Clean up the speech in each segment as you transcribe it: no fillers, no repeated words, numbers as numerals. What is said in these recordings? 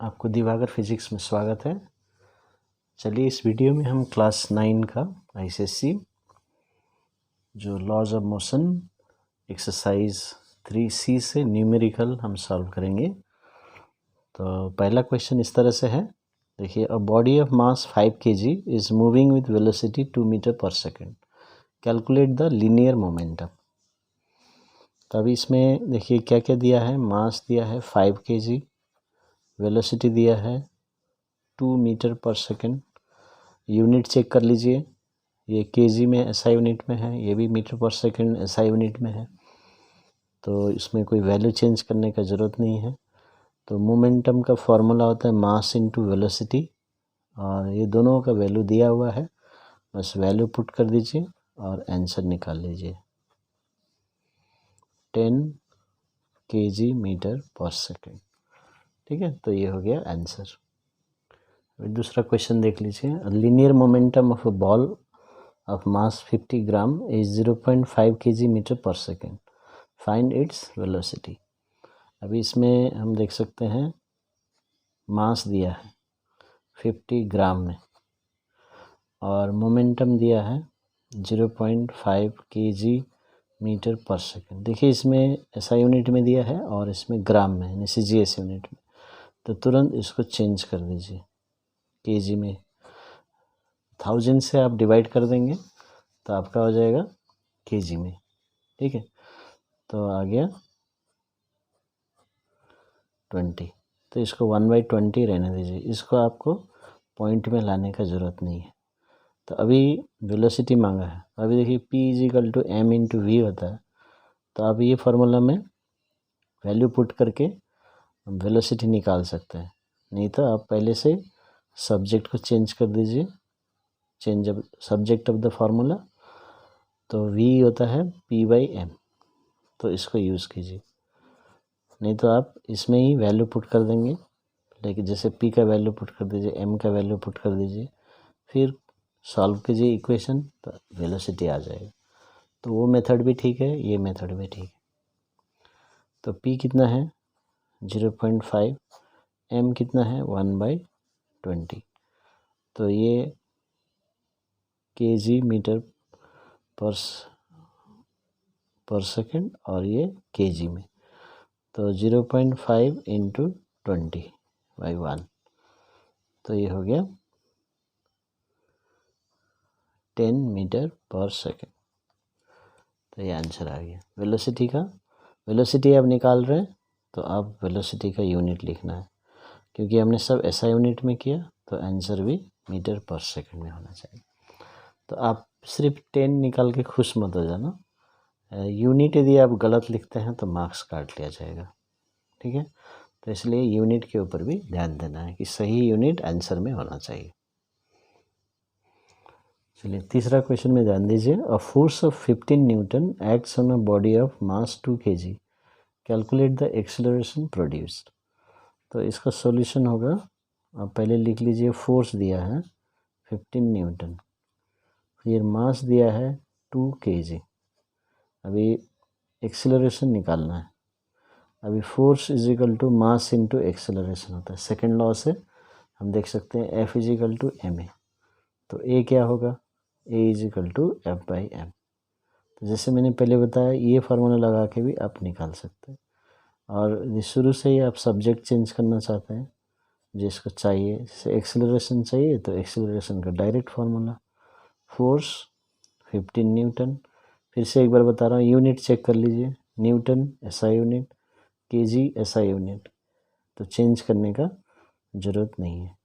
आपको दिवाकर फिजिक्स में स्वागत है। चलिए इस वीडियो में हम क्लास 9 का आईसीएससी जो laws of motion exercise 3C से न्यूमेरिकल हम सॉल्व करेंगे। तो पहला क्वेश्चन इस तरह से है, देखिए a body of mass 5 kg is moving with velocity 2 metre per second, calculate the linear momentum. तो अभी इसमें देखिए क्या क्या दिया है, मास दिया है 5 kg, वेलोसिटी दिया है 2 metre per second. Unit check कर लीजिए, ये केजी में एसआई यूनिट में है, ये भी metre per second SI unit में है, तो इसमें कोई वैल्यू चेंज करने का ज़रूरत नहीं है। तो मोमेंटम का फॉर्मूला होता है मास इनटू वेलोसिटी, और ये दोनों का वैल्यू दिया हुआ है, बस वैल्यू पुट कर दीजिए और आंसर निकाल लीजिए 10 kg मीटर पर सेकेंड। ठीक है, तो ये हो गया आंसर। दूसरा क्वेश्चन देख लीजिए, linear momentum of a ball of mass 50 gram is 0.5 kg metre per second, find its velocity. अभी इसमें हम देख सकते हैं मास दिया है 50 ग्राम में और मोमेंटम दिया है 0.5 kg मीटर पर सेकेंड। देखिए इसमें एसआई यूनिट में दिया है और इसमें ग्राम में यानी सीजीएस यूनिट में, तो तुरंत इसको चेंज कर दीजिए केजी में। 1000 से आप डिवाइड कर देंगे तो आपका हो जाएगा केजी में। ठीक है, तो आ गया 20, तो इसको 1/20 रहने दीजिए, इसको आपको पॉइंट में लाने का ज़रूरत नहीं है। तो अभी वेलोसिटी मांगा है, अभी देखिए P=m/v होता है, तो आप ये फार्मूला में वैल्यू पुट करके वेलोसिटी निकाल सकते हैं, नहीं तो आप पहले से सब्जेक्ट को चेंज कर दीजिए, change of subject of the formula, तो v होता है P/m, तो इसको यूज़ कीजिए, नहीं तो आप इसमें ही वैल्यू पुट कर देंगे। लेकिन जैसे p का वैल्यू पुट कर दीजिए, m का वैल्यू पुट कर दीजिए, फिर सॉल्व कीजिए इक्वेशन, तो वेलोसिटी आ जाएगा। तो वो मेथड भी ठीक है, ये मेथड भी ठीक है। तो p कितना है 0.5, m कितना है 1/20, तो ये kg मीटर पर सेकेंड और ये kg में, तो 0.5 × 20/1, तो ये हो गया 10 मीटर पर सेकेंड। तो ये आंसर आ गया वेलोसिटी का। वेलोसिटी आप निकाल रहे हैं तो आप वेलोसिटी का यूनिट लिखना है, क्योंकि हमने सब एसआई यूनिट में किया, तो आंसर भी मीटर पर सेकेंड में होना चाहिए। तो आप सिर्फ 10 निकाल के खुश मत हो जाना, यूनिट यदि आप गलत लिखते हैं तो मार्क्स काट लिया जाएगा। ठीक है, तो इसलिए यूनिट के ऊपर भी ध्यान देना है कि सही यूनिट आंसर में होना चाहिए। चलिए तीसरा क्वेश्चन में ध्यान दीजिए, a force of 15 Newton acts on a body of mass 2 kg, calculate the acceleration produced. तो इसका सॉल्यूशन होगा, आप पहले लिख लीजिए फोर्स दिया है 15 न्यूटन, फिर मास दिया है 2 kg, अभी एक्सेलरेशन निकालना है। अभी फोर्स = मास इनटू एक्सेलरेशन होता है, सेकंड लॉ से हम देख सकते हैं F = ma, तो A क्या होगा, A = F/m। तो जैसे मैंने पहले बताया, ये फार्मूला लगा के भी आप निकाल सकते हैं, और शुरू से ही आप सब्जेक्ट चेंज करना चाहते हैं जिसको चाहिए, जैसे एक्सेलरेशन चाहिए तो एक्सेलरेशन का डायरेक्ट फार्मूला, फोर्स 15 न्यूटन, फिर से एक बार बता रहा हूँ, यूनिट चेक कर लीजिए, Newton SI unit, KG SI unit, तो चेंज करने का ज़रूरत नहीं है।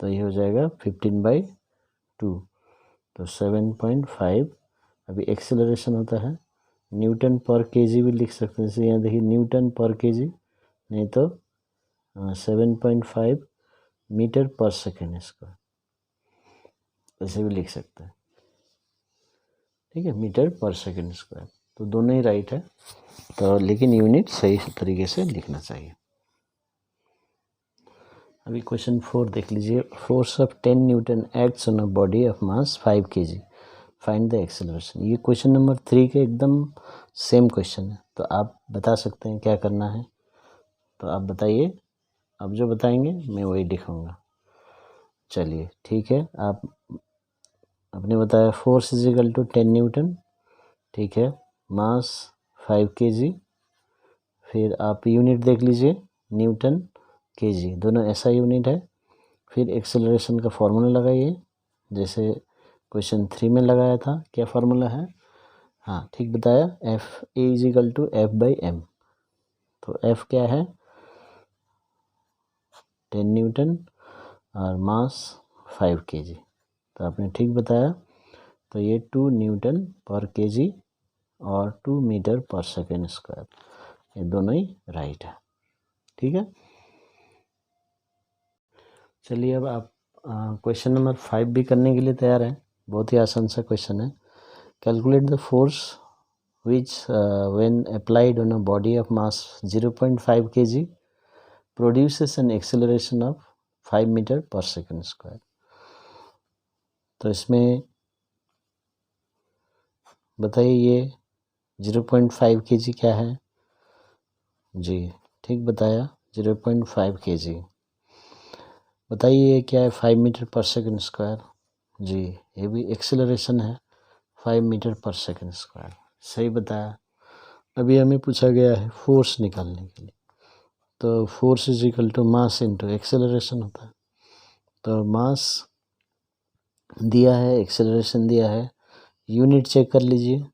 तो ये हो जाएगा 15/2, तो 7.5। अभी एक्सेलरेशन होता है न्यूटन पर केजी भी लिख सकते हैं, जैसे यहाँ देखिए न्यूटन पर केजी, नहीं तो 7.5 मीटर पर सेकेंड, इसको ऐसे भी लिख सकते हैं। ठीक है, मीटर पर सेकेंड स्क्वायर, तो दोनों ही राइट है, तो लेकिन यूनिट सही तरीके से लिखना चाहिए। अभी क्वेश्चन 4 देख लीजिए, force of 10 Newton acts on a body of mass 5 kg, find the acceleration. ये क्वेश्चन नंबर 3 के एकदम सेम क्वेश्चन है, तो आप बता सकते हैं क्या करना है। तो आप बताइए आप जो बताएंगे मैं वही लिखूँगा। चलिए ठीक है, आपने बताया force is equal to 10 newton, ठीक है, मास 5 kg, फिर आप यूनिट देख लीजिए न्यूटन केजी, दोनों ऐसा यूनिट है। फिर एक्सेलरेशन का फॉर्मूला लगाइए जैसे क्वेश्चन 3 में लगाया था। क्या फार्मूला है? हाँ ठीक बताया, F A is equal to F by M. तो एफ क्या है? 10 न्यूटन और मास 5 kg। तो आपने ठीक बताया। तो ये 2 न्यूटन पर केजी और 2 मीटर पर सेकेंड स्क्वायर, ये दोनों ही राइट है। ठीक है, चलिए अब आप क्वेश्चन नंबर 5 भी करने के लिए तैयार हैं। बहुत ही आसान सा क्वेश्चन है। Calculate the force which when applied on a body of mass 0.5 kg produces an acceleration of 5 metre per second square. तो इसमें बताइए ये 0.5 kg क्या है? जी ठीक बताया, 0.5 kg। बताइए ये क्या है? 5 मीटर पर सेकेंड स्क्वायर। जी ये भी एक्सेलरेशन है, 5 मीटर पर सेकेंड स्क्वायर, सही बताया। अभी हमें पूछा गया है फोर्स निकालने के लिए, तो force is equal to mass into acceleration होता है। तो मास दिया है, एक्सेलरेशन दिया है, यूनिट चेक कर लीजिए।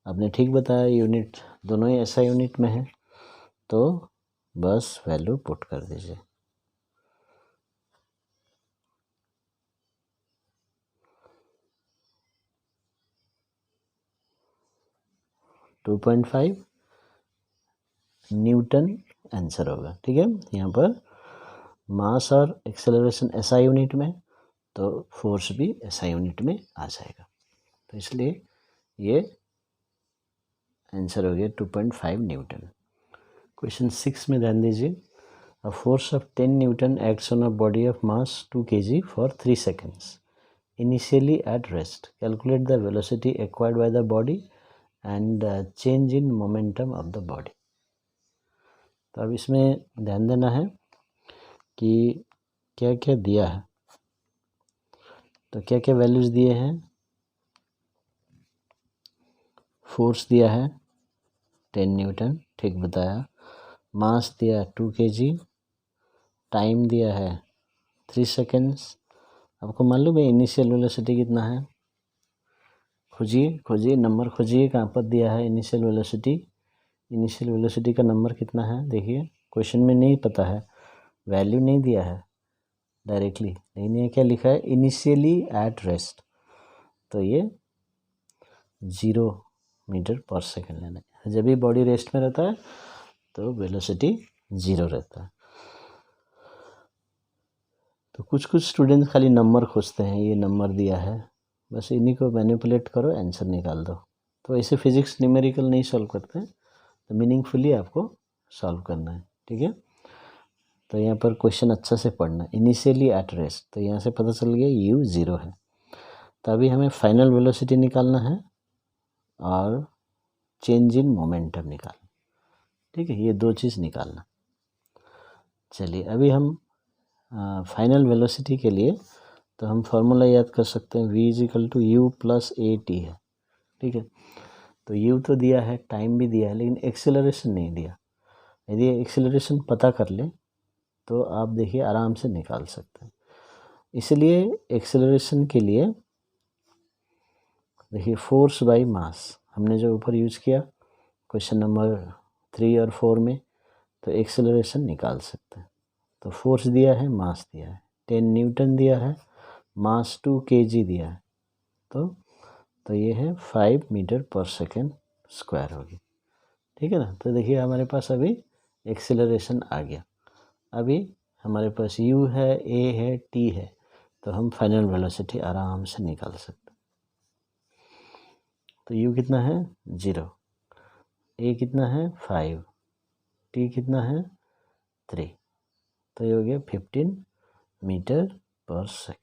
आपने ठीक बताया, यूनिट दोनों ही ऐसा यूनिट में है, तो बस वैल्यू पुट कर दीजिए। टू 2.5 न्यूटन आंसर होगा। ठीक है, यहाँ पर मास और एक्सेलरेशन ऐसा यूनिट में, तो फोर्स भी ऐसा यूनिट में आ जाएगा। तो इसलिए ये आंसर हो गया 2.5 न्यूटन। क्वेश्चन 6 में ध्यान दीजिए। A force of 10 Newton acts on a body of mass 2 kg for 3 seconds. Initially at rest, calculate the velocity acquired by the body and change in momentum of the body. तो अब इसमें ध्यान देना है कि क्या क्या दिया है। तो क्या क्या वैल्यूज दिए हैं? फोर्स दिया है 10 न्यूटन, ठीक बताया। मास दिया है 2 kg, टाइम दिया है 3 सेकेंड्स। आपको मालूम है इनिशियल वेलोसिटी कितना है? खोजिए नंबर खोजिए, कहाँ पर दिया है इनिशियल वेलोसिटी। इनिशियल वेलोसिटी का नंबर कितना है? देखिए क्वेश्चन में नहीं पता है, वैल्यू नहीं दिया है डायरेक्टली, लेकिन ये क्या लिखा है? Initially at rest. तो ये 0 मीटर पर सेकेंड लेना है। जब भी बॉडी रेस्ट में रहता है तो वेलोसिटी 0 रहता है। तो कुछ स्टूडेंट्स खाली नंबर खोजते हैं, ये नंबर दिया है, बस इन्हीं को मैनिपुलेट करो, आंसर निकाल दो। तो ऐसे फिजिक्स न्यूमेरिकल नहीं सॉल्व करते हैं, तो मीनिंगफुली आपको सॉल्व करना है। ठीक है, तो यहाँ पर क्वेश्चन अच्छा से पढ़ना। इनिशियली एट रेस्ट, तो यहाँ से पता चल गया u 0 है। तो अभी हमें फाइनल वेलोसिटी निकालना है और चेंज इन मोमेंटम निकालना। ठीक है, ये दो चीज़ निकालना। चलिए अभी हम फाइनल वेलोसिटी के लिए तो हम फार्मूला याद कर सकते हैं, v is equal to u plus a t है। ठीक है, तो u तो दिया है, टाइम भी दिया है, लेकिन एक्सेलरेशन नहीं दिया। यदि एक्सेलरेशन पता कर ले तो आप देखिए आराम से निकाल सकते हैं। इसलिए एक्सेलरेशन के लिए देखिए फोर्स बाय मास हमने जो ऊपर यूज किया क्वेश्चन नंबर 3 और 4 में, तो एक्सेलरेशन निकाल सकते हैं। तो फोर्स दिया है, मास दिया है, 10 न्यूटन दिया है, मास 2 kg दिया है, तो ये है 5 मीटर पर सेकेंड स्क्वायर होगी। ठीक है ना, तो देखिए हमारे पास अभी एक्सेलरेशन आ गया। अभी हमारे पास u है, a है, t है, तो हम फाइनल वेलोसिटी आराम से निकाल सकते हैं। तो u कितना है? 0, a कितना है? 5, t कितना है? 3, तो ये हो गया 15 मीटर पर सेकेंड।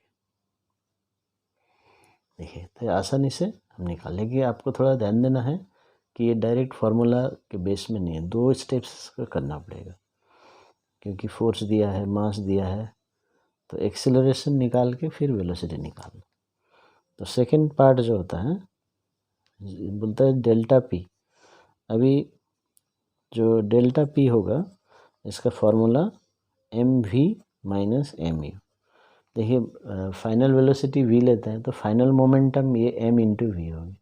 देखिए तो आसानी से हम निकाल लेंगे। आपको थोड़ा ध्यान देना है कि ये डायरेक्ट फार्मूला के बेस में नहीं है, 2 स्टेप्स का करना पड़ेगा। क्योंकि फोर्स दिया है, मास दिया है, तो एक्सेलरेशन निकाल के फिर वेलोसिटी निकालना। तो सेकंड पार्ट जो होता है बोलता है डेल्टा पी। अभी जो डेल्टा पी होगा इसका formula m v minus m u. देखिए फाइनल वेलोसिटी वी लेते हैं तो फाइनल मोमेंटम ये एम इंटू वी होगी,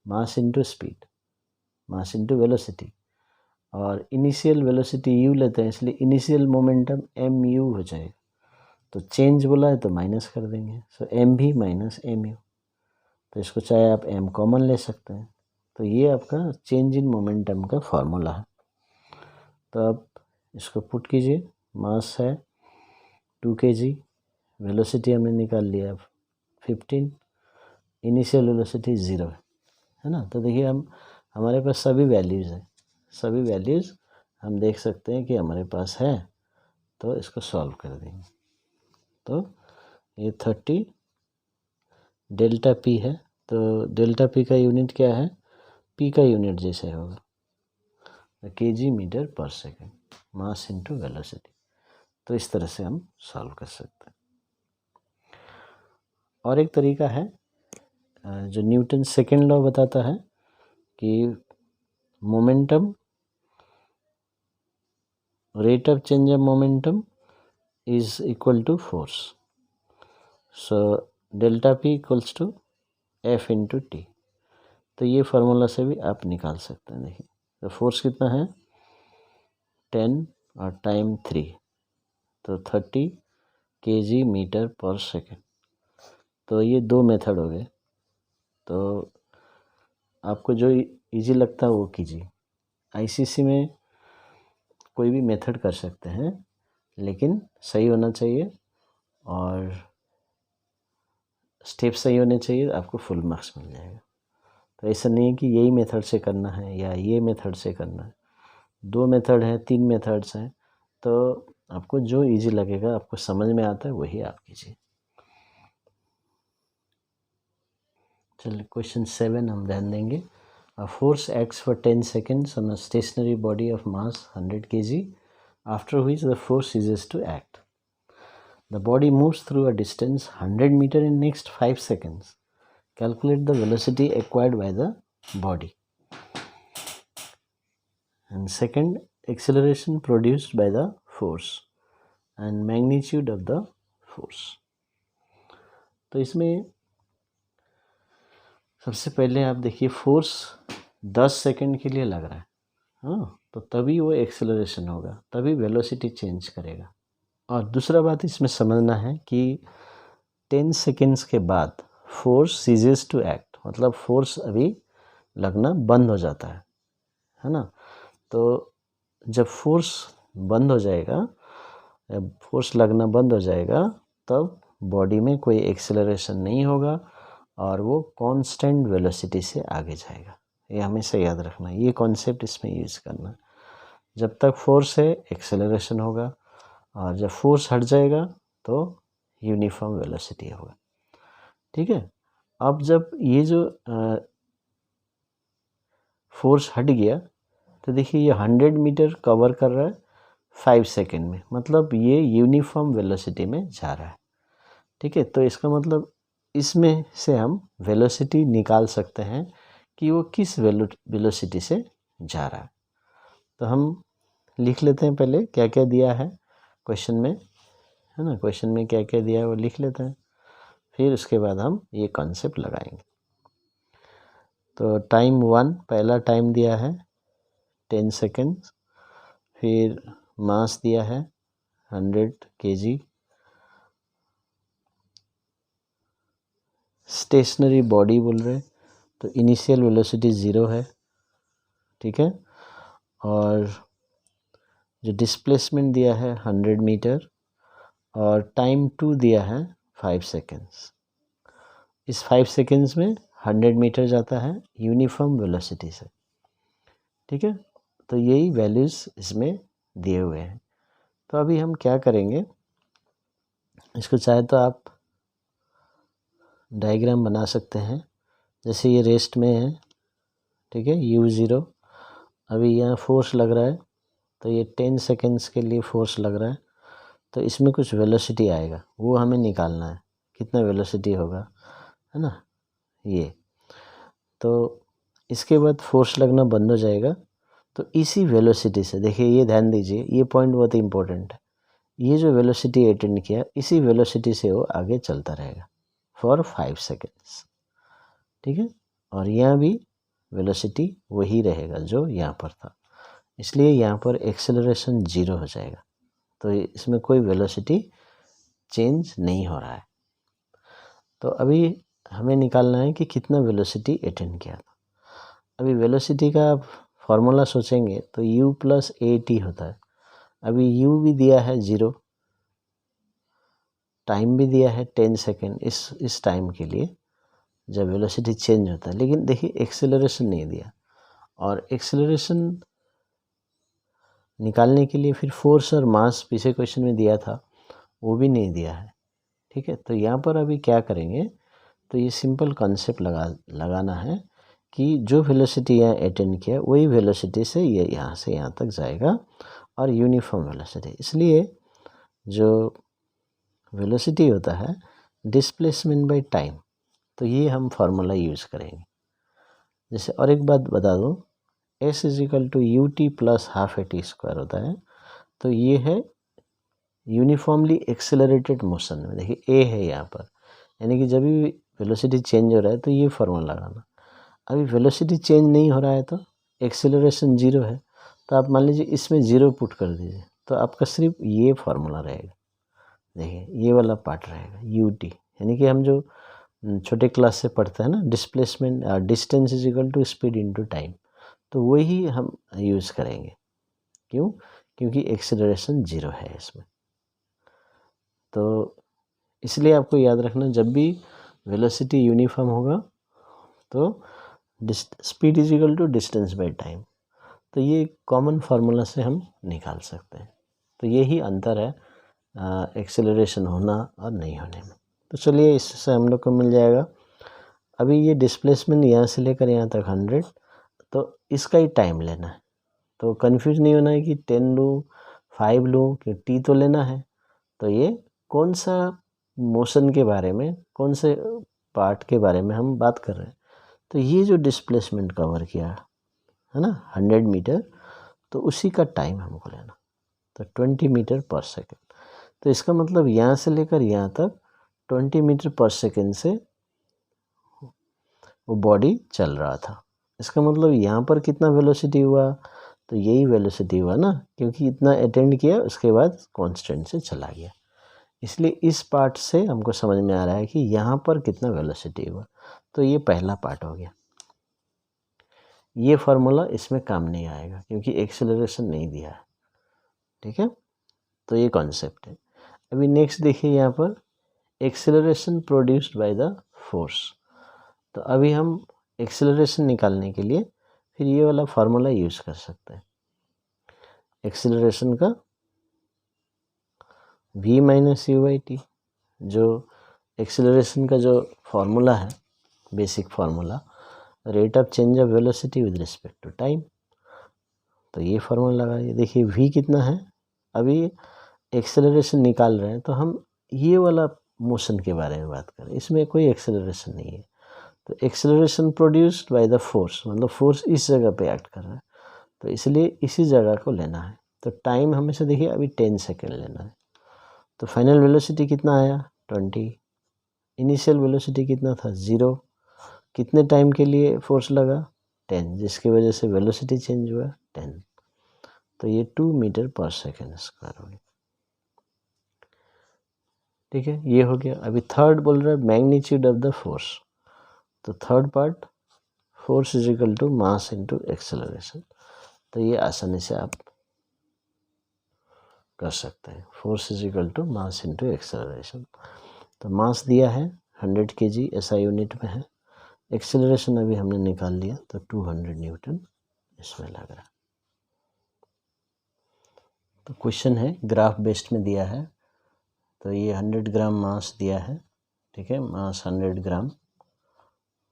mass into speed, mass into velocity, और इनिशियल वेलोसिटी यू लेते हैं इसलिए इनिशियल मोमेंटम एम यू हो जाएगा। तो चेंज बोला है तो माइनस कर देंगे, सो एम भी माइनस एम यू। तो इसको चाहे आप एम कॉमन ले सकते हैं। तो ये आपका चेंज इन मोमेंटम का फॉर्मूला है। तो अब इसको पुट कीजिए, मास है 2 kg, वेलोसिटी हमने निकाल लिया 15, इनिशियल वेलोसिटी 0 है ना। तो देखिए हम हमारे पास सभी वैल्यूज़ हैं, सभी वैल्यूज़ हम देख सकते हैं कि हमारे पास है। तो इसको सॉल्व कर देंगे। तो ये 30 डेल्टा पी है। तो डेल्टा पी का यूनिट क्या है, पी का यूनिट जैसे होगा kg मीटर पर सेकेंड, मास इंटू वेलोसिटी। तो इस तरह से हम सॉल्व कर सकते हैं। और एक तरीका है जो न्यूटन सेकेंड लॉ बताता है कि momentum, rate of change of momentum is equal to force. So delta P equals to F into T. तो ये फार्मूला से भी आप निकाल सकते हैं। देखिए तो फोर्स कितना है 10 और टाइम 3, तो 30 kg मीटर पर सेकेंड। तो ये दो मेथड हो गए। तो आपको जो इजी लगता है वो कीजिए। आईसीसी में कोई भी मेथड कर सकते हैं, लेकिन सही होना चाहिए और स्टेप सही होने चाहिए, आपको फुल मार्क्स मिल जाएगा। तो ऐसा नहीं है कि यही मेथड से करना है या ये मेथड से करना है। 2 मेथड हैं, 3 मेथड्स हैं, तो आपको जो इजी लगेगा, आपको समझ में आता है वही आप कीजिए। चलिए क्वेश्चन 7 हम ध्यान देंगे। A force acts for 10 seconds on a stationary body of mass 100 kg, after which the force ceases to act. The body moves through a distance 100 meter in next 5 seconds. Calculate the velocity acquired by the body. And second, acceleration produced by the force and magnitude of the force. तो इसमें सबसे पहले आप देखिए force 10 second के लिए लग रहा है, हाँ, तो तभी वो एक्सेलरेशन होगा, तभी वेलोसिटी चेंज करेगा। और दूसरा बात इसमें समझना है कि 10 सेकेंड्स के बाद फोर्स सीजेस टू एक्ट, मतलब फोर्स अभी लगना बंद हो जाता है ना। तो जब फोर्स बंद हो जाएगा, जब फोर्स लगना बंद हो जाएगा, तब बॉडी में कोई एक्सेलरेशन नहीं होगा और वो कांस्टेंट वेलोसिटी से आगे जाएगा। ये हमेशा याद रखना, ये कॉन्सेप्ट इसमें यूज़ करना। जब तक फोर्स है एक्सेलरेशन होगा, और जब फोर्स हट जाएगा तो यूनिफॉर्म वेलोसिटी होगा। ठीक है। अब जब ये जो फोर्स हट गया, तो देखिए ये 100 मीटर कवर कर रहा है 5 सेकेंड में, मतलब ये यूनिफॉर्म वेलोसिटी में जा रहा है। ठीक है। तो इसका मतलब इसमें से हम वेलोसिटी निकाल सकते हैं कि वो किस वेलोसिटी से जा रहा है। तो हम लिख लेते हैं पहले क्या क्या दिया है क्वेश्चन में, है ना। क्वेश्चन में क्या क्या दिया है वो लिख लेते हैं, फिर उसके बाद हम ये कॉन्सेप्ट लगाएंगे। तो टाइम 1, पहला टाइम दिया है 10 सेकेंड्स, फिर मास दिया है 100 kg, स्टेशनरी बॉडी बोल रहे, तो इनिशियल वेलोसिटी 0 है। ठीक है। और जो डिस्प्लेसमेंट दिया है 100 मीटर, और टाइम 2 दिया है 5 सेकेंड्स। इस 5 सेकेंड्स में 100 मीटर जाता है यूनिफॉर्म वेलोसिटी से। ठीक है। तो यही वैल्यूज़ इसमें दिए हुए हैं। तो अभी हम क्या करेंगे, इसको चाहे तो आप डायग्राम बना सकते हैं। जैसे ये रेस्ट में है, ठीक है, U0, अभी यहाँ फोर्स लग रहा है तो ये 10 सेकेंड्स के लिए फोर्स लग रहा है, तो इसमें कुछ वेलोसिटी आएगा, वो हमें निकालना है, कितना वेलोसिटी होगा, है ना। ये तो इसके बाद फोर्स लगना बंद हो जाएगा। तो इसी वेलोसिटी से देखिए, ये ध्यान दीजिए, ये पॉइंट बहुत इंपॉर्टेंट है। ये जो वेलोसिटी अटेंड किया, इसी वेलोसिटी से वो आगे चलता रहेगा फॉर 5 सेकेंड्स, ठीक है। और यहाँ भी वेलोसिटी वही रहेगा जो यहाँ पर था, इसलिए यहाँ पर एक्सेलरेशन 0 हो जाएगा। तो इसमें कोई वेलोसिटी चेंज नहीं हो रहा है। तो अभी हमें निकालना है कि कितना वेलोसिटी अटेंड किया था। अभी वेलोसिटी का फॉर्मूला सोचेंगे तो u प्लस ए टी होता है। अभी u भी दिया है 0, टाइम भी दिया है 10 सेकेंड इस टाइम के लिए जब वेलोसिटी चेंज होता है, लेकिन देखिए एक्सेलरेशन नहीं दिया। और एक्सेलरेशन निकालने के लिए फिर फोर्स और मास पीछे क्वेश्चन में दिया था, वो भी नहीं दिया है, ठीक है। तो यहाँ पर अभी क्या करेंगे, तो ये सिंपल कॉन्सेप्ट लगाना है कि जो वेलोसिटी यहाँ अटेंड किया वही वेलोसिटी से ये यहाँ से यहाँ तक जाएगा और यूनिफॉर्म वेलोसिटी। इसलिए जो वेलोसिटी होता है डिस्प्लेसमेंट बाय टाइम, तो ये हम फार्मूला यूज़ करेंगे। जैसे और एक बात बता दूँ, s is equal to u t plus half a t square होता है। तो ये है यूनिफॉर्मली एक्सेलरेटेड मोशन में। देखिए a है यहाँ पर, यानी कि जब भी वेलोसिटी चेंज हो रहा है तो ये फार्मूला लगाना। अभी वेलोसिटी चेंज नहीं हो रहा है तो एक्सेलरेशन 0 है, तो आप मान लीजिए इसमें 0 पुट कर दीजिए, तो आपका सिर्फ ये फार्मूला रहेगा। देखिए ये वाला पार्ट रहेगा यू टी, यानी कि हम जो छोटे क्लास से पढ़ते हैं ना, displacement distance is equal to speed into time, तो वही हम यूज़ करेंगे। क्यों? क्योंकि एक्सेलरेशन 0 है इसमें। तो इसलिए आपको याद रखना, जब भी वेलोसिटी यूनिफॉर्म होगा तो speed is equal to distance by time. तो ये कॉमन फार्मूला से हम निकाल सकते हैं। तो यही अंतर है एक्सेलरेशन होना और नहीं होने में। तो चलिए इससे हम लोग को मिल जाएगा। अभी ये डिस्प्लेसमेंट यहाँ से लेकर यहाँ तक 100, तो इसका ही टाइम लेना है। तो कंफ्यूज नहीं होना है कि 10 लूँ 5 लूँ कि t तो लेना है। तो ये कौन सा मोशन के बारे में, कौन से पार्ट के बारे में हम बात कर रहे हैं। तो ये जो डिस्प्लेसमेंट कवर किया है ना 100 मीटर, तो उसी का टाइम हमको लेना, तो 20 मीटर पर सेकेंड। तो इसका मतलब यहाँ से लेकर यहाँ तक 20 मीटर पर सेकेंड से वो बॉडी चल रहा था। इसका मतलब यहाँ पर कितना वेलोसिटी हुआ, तो यही वेलोसिटी हुआ ना, क्योंकि इतना अटेंड किया उसके बाद कांस्टेंट से चला गया। इसलिए इस पार्ट से हमको समझ में आ रहा है कि यहाँ पर कितना वेलोसिटी हुआ। तो ये पहला पार्ट हो गया। ये फार्मूला इसमें काम नहीं आएगा क्योंकि एक्सेलरेशन नहीं दिया है, ठीक है। तो ये कॉन्सेप्ट है। अभी नेक्स्ट देखिए यहाँ पर acceleration produced by the force. तो अभी हम एक्सेलरेशन निकालने के लिए फिर ये वाला फार्मूला यूज़ कर सकते हैं। एक्सेलरेशन का v minus u by t, जो एक्सेलरेशन का जो फार्मूला है, basic formula, rate of change of velocity with respect to time. तो ये फार्मूला लगाइए। देखिए v कितना है, अभी एक्सेलरेशन निकाल रहे हैं तो हम ये वाला मोशन के बारे में बात करें, इसमें कोई एक्सेलरेशन नहीं है। तो acceleration produced by the force, मतलब फोर्स इस जगह पे एक्ट कर रहा है, तो इसलिए इसी जगह को लेना है। तो टाइम हमेशा देखिए अभी 10 सेकेंड लेना है। तो फाइनल वेलोसिटी कितना आया 20, इनिशियल वेलोसिटी कितना था 0, कितने टाइम के लिए फोर्स लगा 10, जिसकी वजह से वेलोसिटी चेंज हुआ 10। तो ये 2 मीटर पर सेकेंड स्क्वायर हो गया, ठीक है। ये हो गया। अभी थर्ड बोल रहा है मैग्नीट्यूड ऑफ द फोर्स। तो third part force is equal to mass into acceleration. तो ये आसानी से आप कर सकते हैं, force is equal to mass into acceleration. तो मास दिया है 100 kg SI यूनिट में है, एक्सेलरेशन अभी हमने निकाल लिया तो 200 न्यूटन इसमें लग रहा है। तो क्वेश्चन है ग्राफ बेस्ड में दिया है, तो ये 100 ग्राम मास दिया है, ठीक है, मास 100 ग्राम।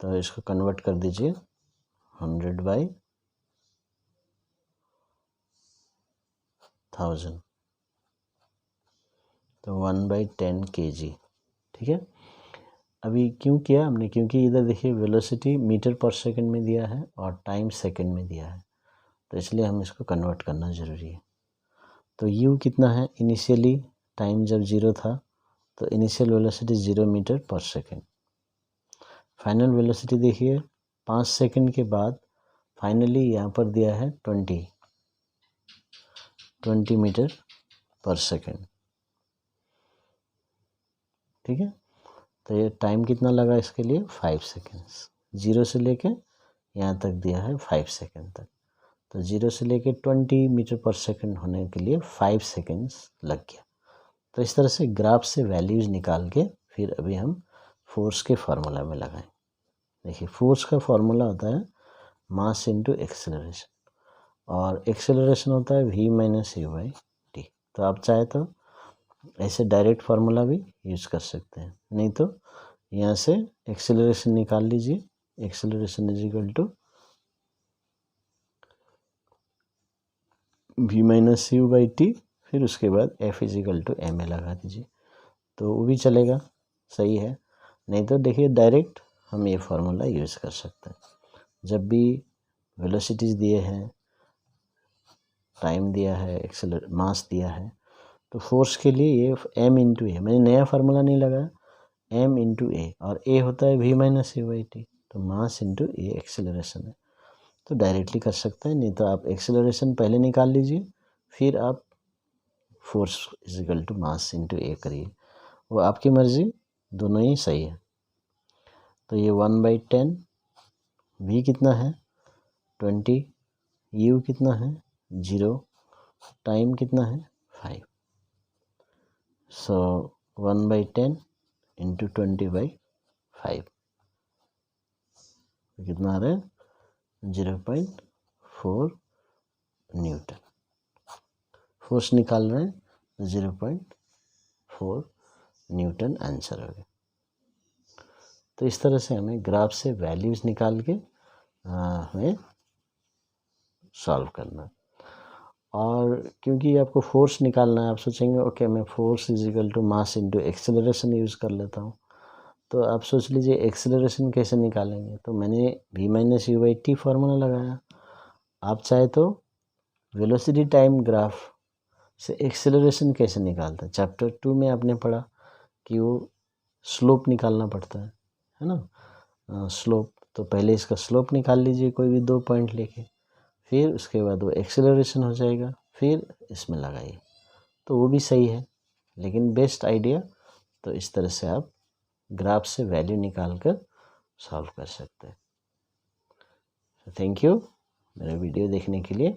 तो इसको कन्वर्ट कर दीजिए 100 बाई 1000, तो 1/10 kg। ठीक है, अभी क्यों किया हमने, क्योंकि इधर देखिए वेलोसिटी मीटर पर सेकंड में दिया है और टाइम सेकंड में दिया है, तो इसलिए हम इसको कन्वर्ट करना ज़रूरी है। तो u कितना है, इनिशियली टाइम जब 0 था तो इनिशियल वेलोसिटी 0 मीटर पर सेकंड। फाइनल वेलोसिटी देखिए 5 सेकंड के बाद फाइनली यहाँ पर दिया है 20 मीटर पर सेकंड। ठीक है, तो ये टाइम कितना लगा इसके लिए, 5 सेकेंड्स। 0 से लेके यहाँ तक दिया है 5 सेकंड तक, तो 0 से लेके 20 मीटर पर सेकंड होने के लिए 5 सेकेंड्स लग गया। तो इस तरह से ग्राफ से वैल्यूज़ निकाल के फिर अभी हम फोर्स के फार्मूला में लगाएं। देखिए फोर्स का फार्मूला होता है मास इनटू एक्सेलरेशन, और एक्सेलरेशन होता है v माइनस u/t। तो आप चाहे तो ऐसे डायरेक्ट फार्मूला भी यूज़ कर सकते हैं, नहीं तो यहाँ से एक्सेलरेशन निकाल लीजिए। Acceleration is equal to v minus u/t, फिर उसके बाद F is equal to ma लगा दीजिए, तो वो भी चलेगा, सही है। नहीं तो देखिए डायरेक्ट हम ये फार्मूला यूज़ कर सकते हैं। जब भी वेलोसिटीज़ दिए हैं, टाइम दिया है, मास दिया है, तो फोर्स के लिए ये m इंटू ए, मैंने नया फार्मूला नहीं लगाया, m इंटू ए, और a होता है v माइनस u/t, तो मास इंटू ए एक्सेलरेशन है, तो डायरेक्टली कर सकते हैं। नहीं तो आप एक्सेलरेशन पहले निकाल लीजिए, फिर आप force is equal to mass into A करिए, वो आपकी मर्ज़ी, दोनों ही सही है। तो ये 1/10, v कितना है 20, u कितना है 0, टाइम कितना है 5, सो 1/10 इंटू 20/5 कितना आ रहा है 0.4 न्यूटन। फोर्स निकाल रहे हैं 0.4 न्यूटन आंसर हो गया। तो इस तरह से हमें ग्राफ से वैल्यूज़ निकाल के हमें सॉल्व करना है। और क्योंकि आपको फोर्स निकालना है, आप सोचेंगे ओके मैं force is equal to mass into acceleration use कर लेता हूँ, तो आप सोच लीजिए एक्सेलरेशन कैसे निकालेंगे। तो मैंने v माइनस u/t फार्मूला लगाया। आप चाहे तो वेलोसिटी टाइम ग्राफ से एक्सेलरेशन कैसे निकालते हैं, चैप्टर 2 में आपने पढ़ा कि वो स्लोप निकालना पड़ता है ना, स्लोप। तो पहले इसका स्लोप निकाल लीजिए कोई भी 2 पॉइंट लेके, फिर उसके बाद वो एक्सेलरेशन हो जाएगा, फिर इसमें लगाइए, तो वो भी सही है। लेकिन बेस्ट आइडिया तो इस तरह से आप ग्राफ से वैल्यू निकाल कर सॉल्व कर सकते हैं। थैंक यू मेरा वीडियो देखने के लिए।